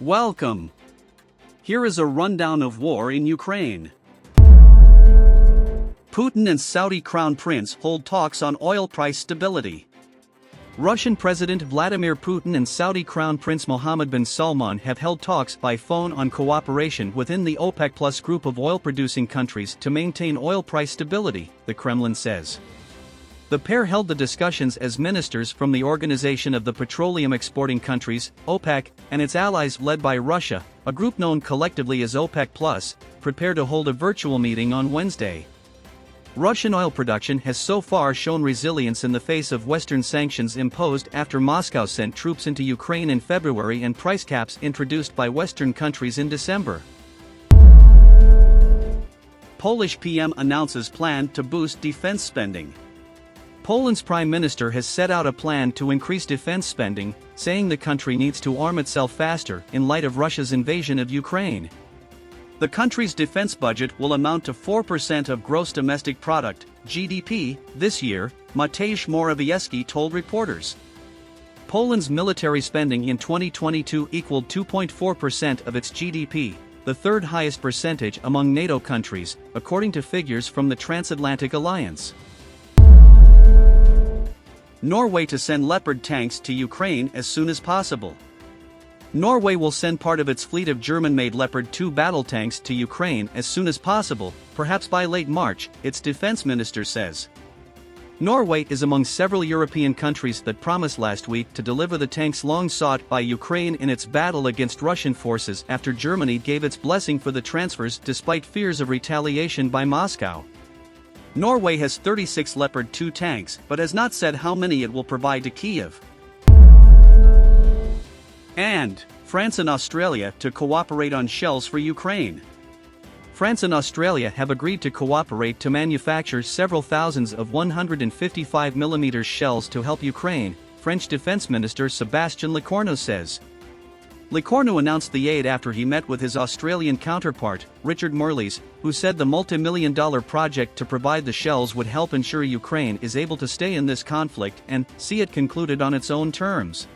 Welcome. Here is a rundown of war in Ukraine. Putin and Saudi Crown Prince hold talks on oil price stability. Russian President Vladimir Putin and Saudi Crown Prince Mohammed bin Salman have held talks by phone on cooperation within the OPEC Plus group of oil-producing countries to maintain oil price stability, the Kremlin says. The pair held the discussions as ministers from the Organization of the Petroleum Exporting Countries, OPEC, and its allies led by Russia, a group known collectively as OPEC Plus, prepare to hold a virtual meeting on Wednesday. Russian oil production has so far shown resilience in the face of Western sanctions imposed after Moscow sent troops into Ukraine in February and price caps introduced by Western countries in December. Polish PM announces plan to boost defense spending. Poland's prime minister has set out a plan to increase defense spending, saying the country needs to arm itself faster in light of Russia's invasion of Ukraine. The country's defense budget will amount to 4% of gross domestic product, GDP, this year, Mateusz Morawiecki told reporters. Poland's military spending in 2022 equaled 2.4% of its GDP, the third highest percentage among NATO countries, according to figures from the Transatlantic Alliance. Norway to send Leopard tanks to Ukraine as soon as possible. Norway will send part of its fleet of German-made Leopard 2 battle tanks to Ukraine as soon as possible, perhaps by late March, its defense minister says. Norway is among several European countries that promised last week to deliver the tanks long sought by Ukraine in its battle against Russian forces after Germany gave its blessing for the transfers despite fears of retaliation by Moscow. Norway has 36 Leopard 2 tanks but has not said how many it will provide to Kyiv. And France and Australia to cooperate on shells for Ukraine. France and Australia have agreed to cooperate to manufacture several thousands of 155mm shells to help Ukraine, French Defense Minister Sébastien Lecornu says. Lecornu announced the aid after he met with his Australian counterpart, Richard Marles, who said the multi-million-dollar project to provide the shells would help ensure Ukraine is able to stay in this conflict and see it concluded on its own terms.